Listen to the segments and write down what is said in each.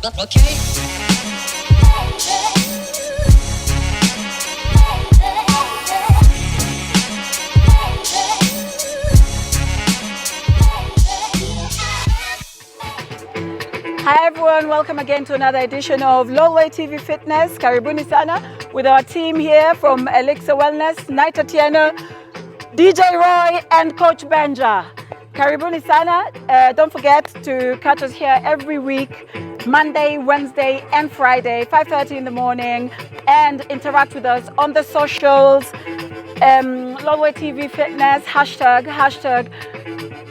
Okay. Hi everyone, welcome again to another edition of Lolwe TV Fitness. Karibuni sana with our team here from Elixir Wellness, Naita Tieno, DJ Roy and Coach Benja. Karibuni sana. Don't forget to catch us here every week, Monday, Wednesday and Friday, 5:30 in the morning, and interact with us on the socials, Lolwe TV Fitness, hashtag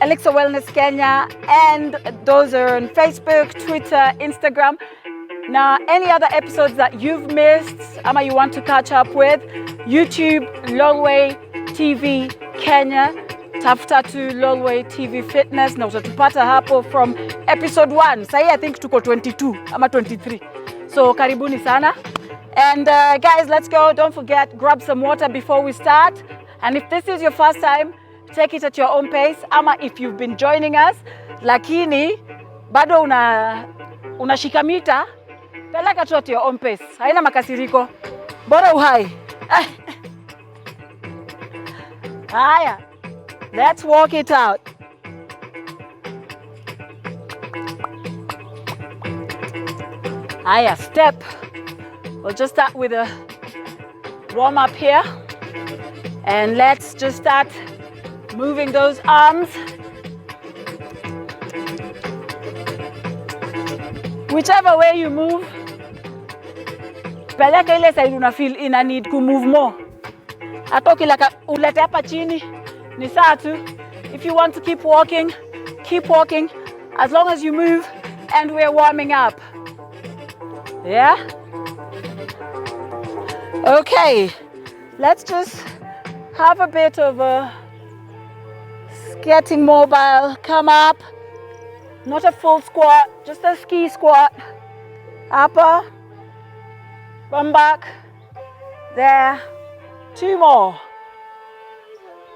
Elixir Wellness Kenya, and those are on Facebook, Twitter, Instagram. Now, any other episodes that you've missed, ama you want to catch up with, YouTube, Lolwe TV Kenya, tafuta tu Lolwe TV Fitness, na utatupata hapo from episode 1. Sahi I think tuko 22 ama 23. So karibuni sana. And guys, let's go. Don't forget, grab some water before we start. And if this is your first time, take it at your own pace. Ama if you've been joining us, lakini bado unashika mita, peleka tu at your own pace. Haina makasiriko. Bora uhai. Haya. Let's walk it out. Haya, step. We'll just start with a warm up here. And let's just start moving those arms. Whichever way you move, peleka ile side una feel ina need to move more. Atoki like ulete hapa chini, ni sawa tu. If you want to keep walking, as long as you move and we're warming up. Yeah? Okay, let's just have a bit of a getting mobile. Come up, not a full squat, just a ski squat. Upper, come back, there, 2 more,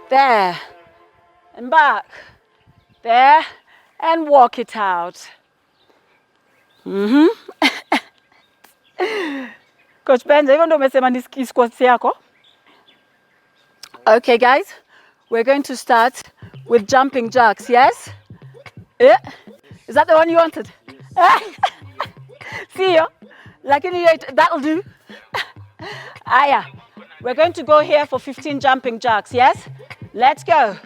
there, and back, there, and walk it out. Coach Benja, hivyo ndo umesema ni ski squats yako? Okay guys, we're going to start with jumping jacks, yes? Yeah? Is that the one you wanted? See you? Lakini that'll do. Aya, we're going to go here for 15 jumping jacks, yes? Let's go.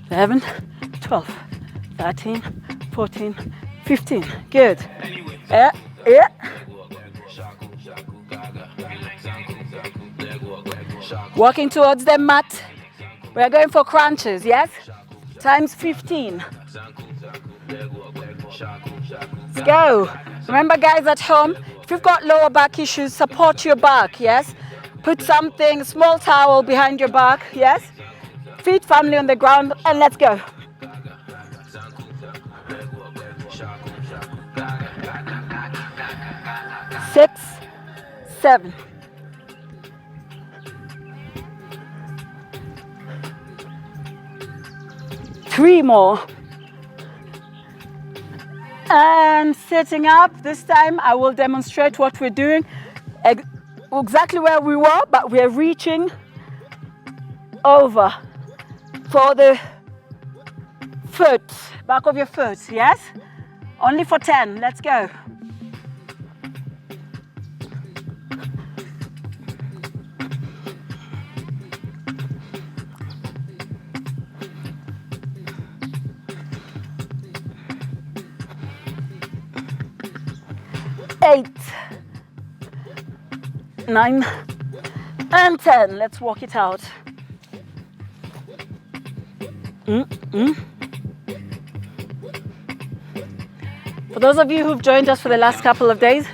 Seven, 12, 13, 14, 15. Good. Yeah. Walking towards the mat. We're going for crunches, yes? Times 15. Let's go. Remember guys at home, if you've got lower back issues, support your back, yes? Put something, small towel behind your back, yes? Feet firmly on the ground, and let's go. Six, 7. Three more. And sitting up, this time I will demonstrate what we're doing. Exactly where we were, but we're reaching over for the foot, back of your foot, yes? Only for 10, let's go. Eight, 9, and 10. Let's walk it out. For those of you who've joined us for the last couple of days,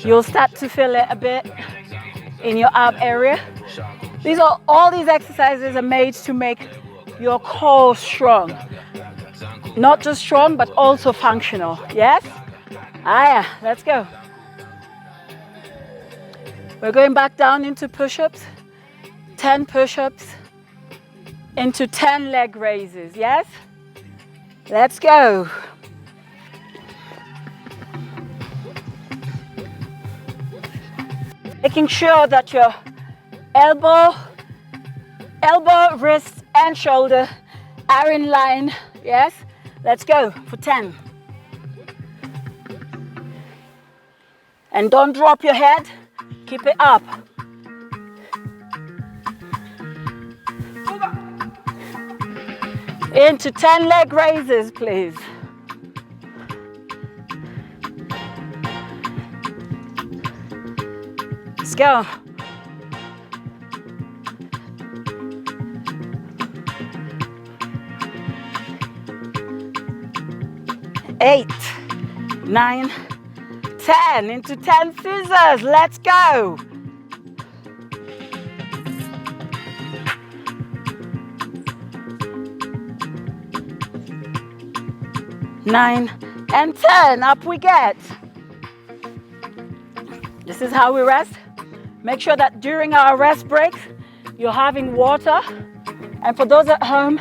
you'll start to feel it a bit in your ab area. All these exercises are made to make your core strong. Not just strong, but also functional. Yes? Let's go. We're going back down into push-ups. 10 push-ups into 10 leg raises, yes? Let's go. Making sure that your elbow, wrist, and shoulder are in line, yes? Let's go for 10. And don't drop your head, keep it up. Into 10 leg raises, please. Let's go. Eight, 9, 10. Into 10 scissors. Let's go. 9 and 10. Up we get. This is how we rest. Make sure that during our rest breaks, you're having water. And for those at home,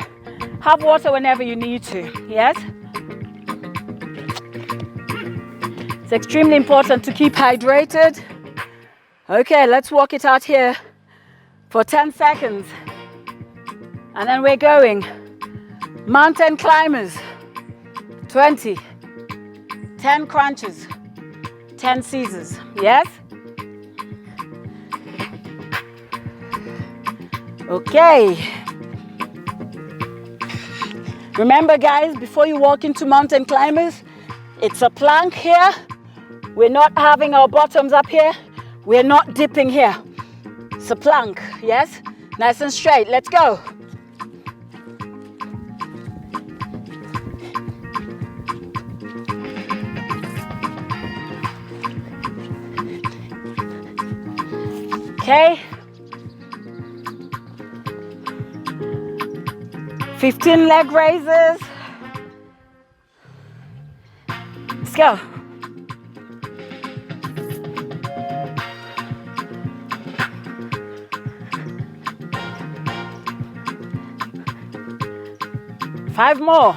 have water whenever you need to, yes? It's extremely important to keep hydrated. Okay, let's walk it out here for 10 seconds. And then we're going. Mountain climbers. 20. 10 crunches. 10 scissors. Yes? Okay. Remember, guys, before you walk into mountain climbers, it's a plank here. We're not having our bottoms up here. We're not dipping here. It's a plank, yes? Nice and straight. Let's go. Okay. 15 leg raises. Let's go. Five more.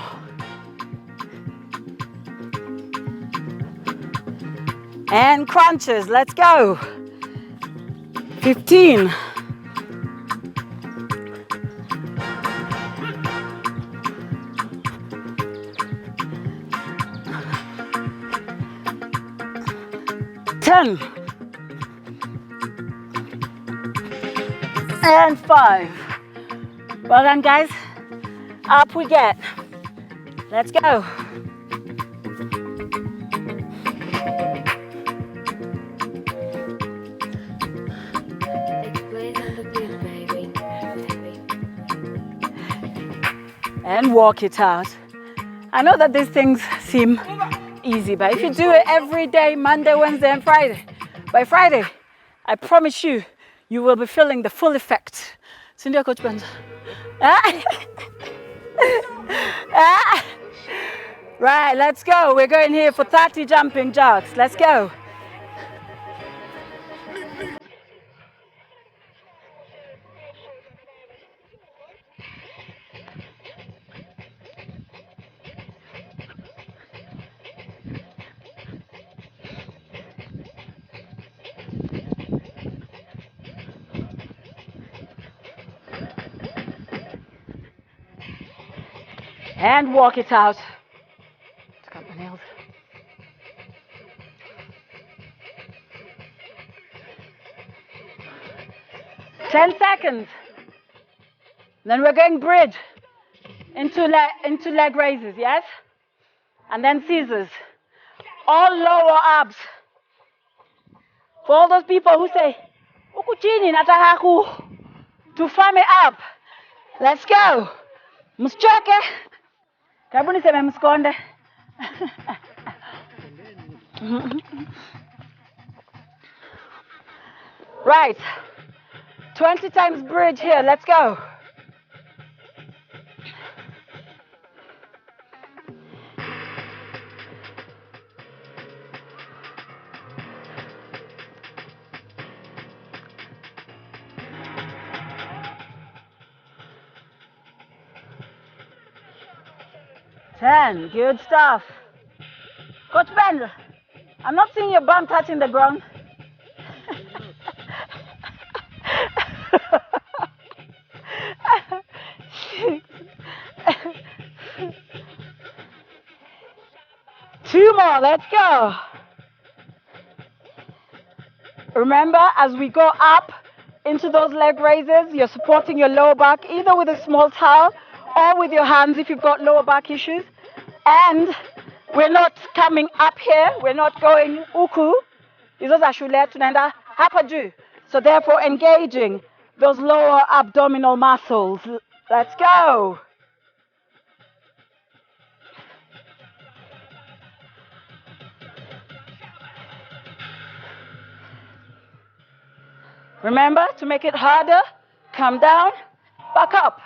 And crunches. Let's go. 15. And 5. Well done, guys. Up we get. Let's go. And walk it out. I know that these things seem easy, but if you do it every day, Monday, Wednesday, and Friday, by Friday, I promise you, you will be feeling the full effect. Cindy, Coach Benz. Right, let's go. We're going here for 30 jumping jacks. Let's go. And walk it out. Cut my nails. Ten seconds. Then we're going bridge into leg raises, yes? And then scissors. All lower abs. For all those people who say, "Ukuchini nataka to farm it up." Let's go. Msichoke. Karibuni sema msikonde. Right. 20 times bridge here. Let's go. 10. Good stuff. Coach Ben, I'm not seeing your bum touching the ground. Two more, let's go. Remember, as we go up into those leg raises, you're supporting your lower back either with a small towel or with your hands if you've got lower back issues. And we're not coming up here, we're not going uku. Tunaenda hapa juu. So therefore engaging those lower abdominal muscles. Let's go. Remember, to make it harder, come down, back up.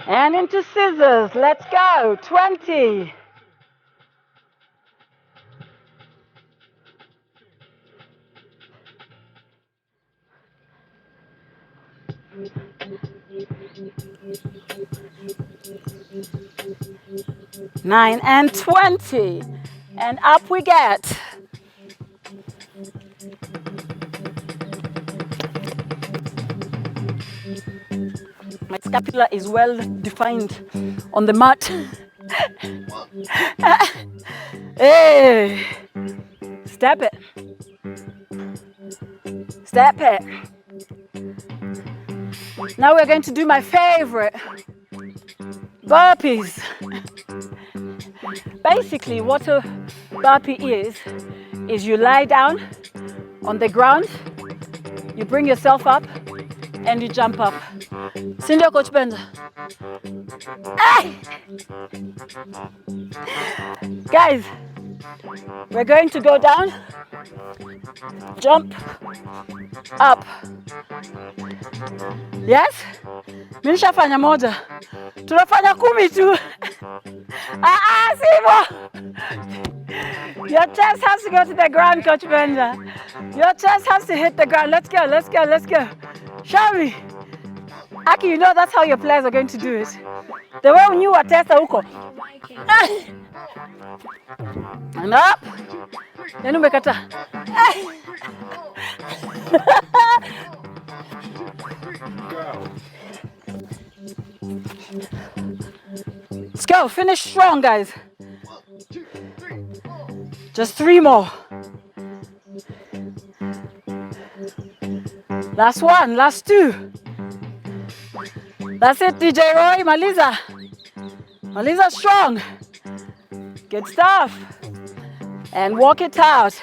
And into scissors. Let's go. 20. Nine and 20. And up we get. My scapula is well defined on the mat. Hey. Step it. Step it. Now we're going to do my favorite, burpees. Basically, what a burpee is you lie down on the ground, you bring yourself up, and you jump up. Sindio, Coach Benza. Guys, we're going to go down, jump, up. Yes? Nishafanya moja. Tunafanya 10 tu. Sivo. Your chest has to go to the ground, Coach Benja. Your chest has to hit the ground. Let's go, let's go, let's go. Show me. Aki, you know that's how your players are going to do it. The way when you were tested, uko. And up. Then you make it. Let's go. Finish strong, guys. Just 3 more. Last one, last 2. That's it, DJ Roy. Maliza. Maliza strong. Good stuff. And walk it out.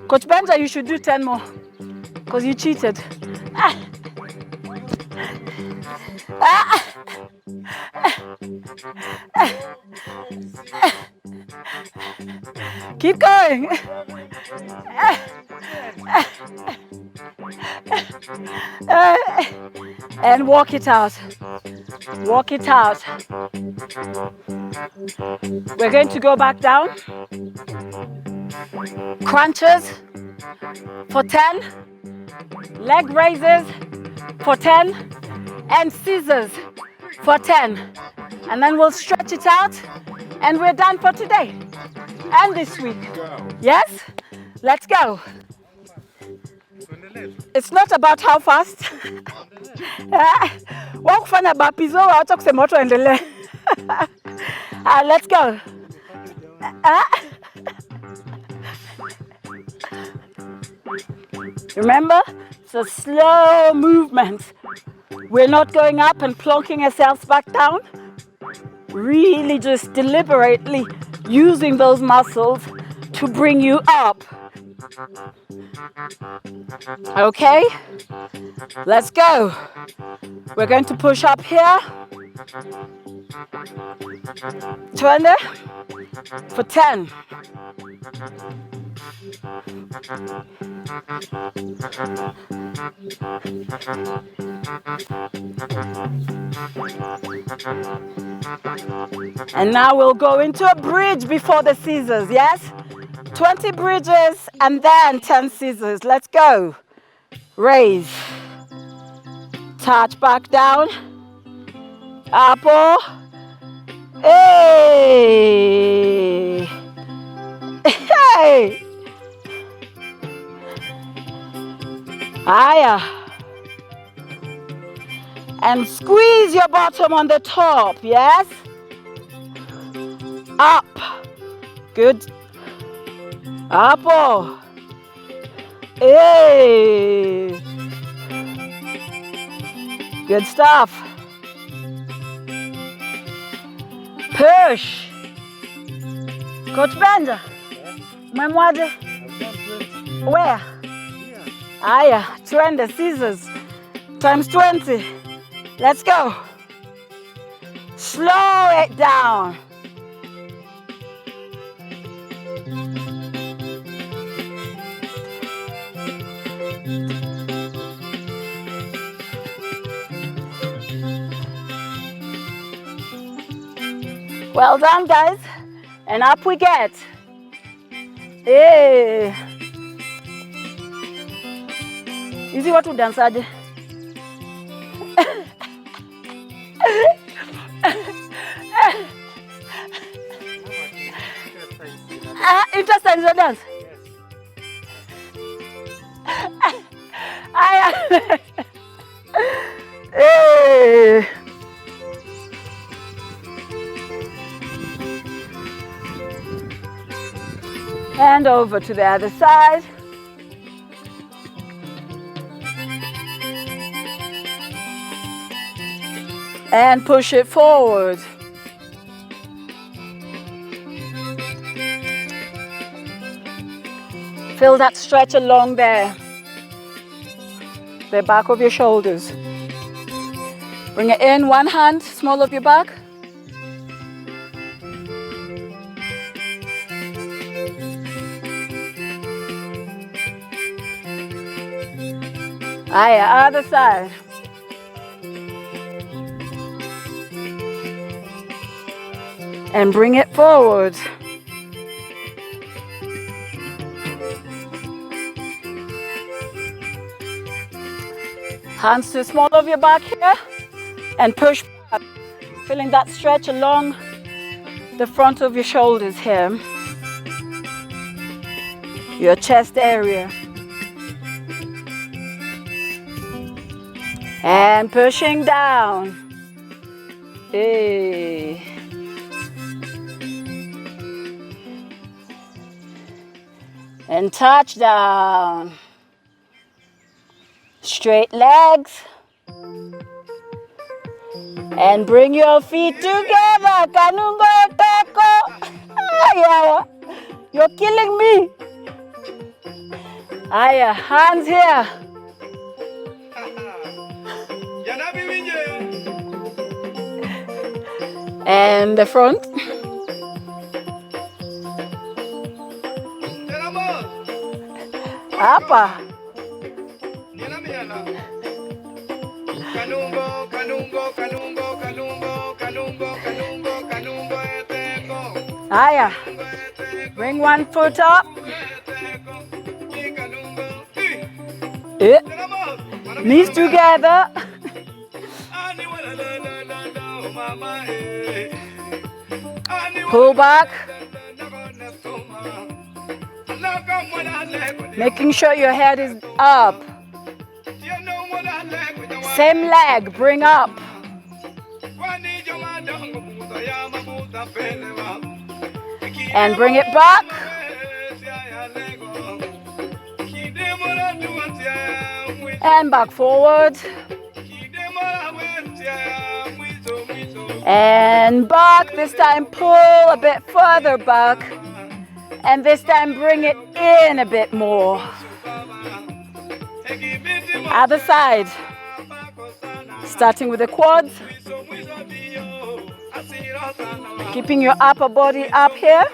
Coach Benja, you should do 10 more. Because you cheated. Keep going. And walk it out. Walk it out. We're going to go back down. Crunches for 10. Leg raises for 10. And scissors for 10. And then we'll stretch it out. And we're done for today. And this week. Yes? Let's go. It's not about how fast. Wakufanya bapizo wacha kusema watu endelee. Let's go. Remember, it's a slow movement. We're not going up and plonking ourselves back down. Really just deliberately using those muscles to bring you up. Okay, let's go. We're going to push up here. 20 for 10. And now we'll go into a bridge before the scissors, yes? 20 bridges and then 10 scissors. Let's go. Raise. Touch back down. Apple. Hey. Hey. Higher. And squeeze your bottom on the top, yes? Up. Good. Apple. Hey. Good stuff. Push. Coach Bender. Mamwade. Where? Aya, 20 scissors. Times 20. Let's go. Slow it down. Well done, guys. And up we get. Hey. Is it what to dance at? Interested in the dance? Yes. Hey. And over to the other side. And push it forward. Feel that stretch along there, the back of your shoulders. Bring it in, one hand, small of your back. Other side. And bring it forward. Hands to the small of your back here and push back. Feeling that stretch along the front of your shoulders here. Your chest area. And pushing down. Hey. And touch down. Straight legs. And bring your feet together. Kanungo Kako. You're killing me. Hands here. And the front. Apa. Bring one foot up. Knees together. Pull back. Making sure your head is up. Same leg, bring up. And bring it back. And back forward. And back. This time pull a bit further back. And this time bring it in a bit more. Other side. Starting with the quads. Keeping your upper body up here.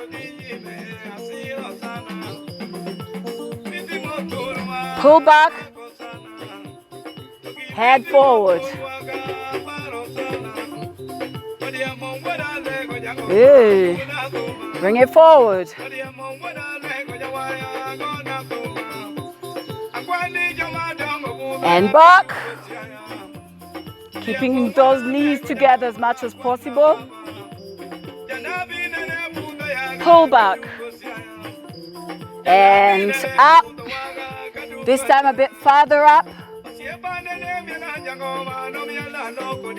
Pull back, head forward. Hey. Bring it forward. And back. Keeping those knees together as much as possible. Pull back. And up. This time a bit farther up.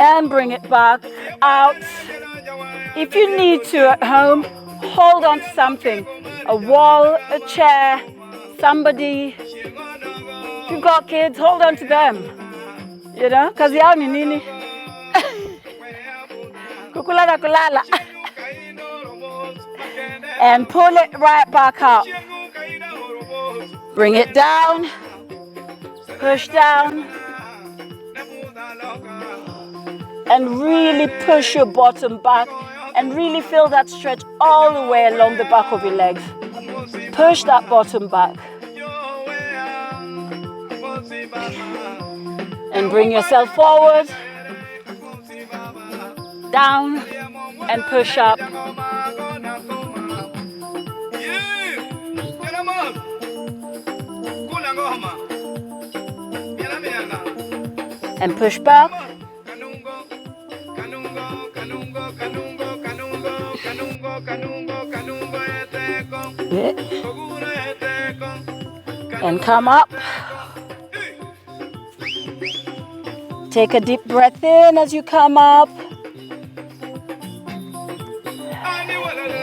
And bring it back out. If you need to at home, hold on to something. A wall, a chair, somebody. If you've got kids, hold on to them. You know, because yao ni nini. Kukulala kulala. And pull it right back up. Bring it down. Push down. And really push your bottom back. And really feel that stretch all the way along the back of your legs. Push that bottom back. And bring yourself forward. Down. And push up. And push back. And come up. Take a deep breath in as you come up.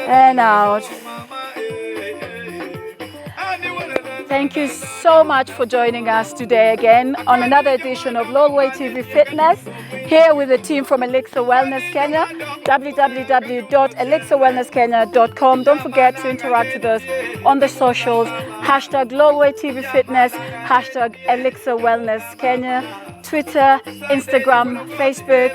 And out. Thank you so much for joining us today again on another edition of Lolwe TV Fitness, here with the team from Elixir Wellness Kenya, www.elixirwellnesskenya.com. Don't forget to interact with us on the socials, hashtag Lolwe TV Fitness, hashtag Elixir Wellness Kenya, Twitter, Instagram, Facebook,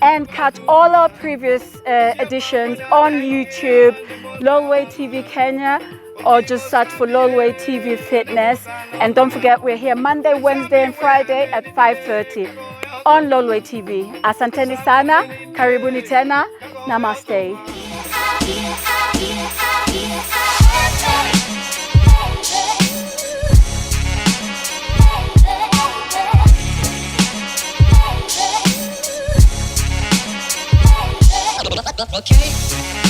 and catch all our previous editions on YouTube, Lolwe TV Kenya, or just search for Lolwe TV Fitness. And don't forget, we're here Monday, Wednesday, and Friday at 5:30 on Lolwe TV. Asanteni sana, karibuni tena, namaste. Okay.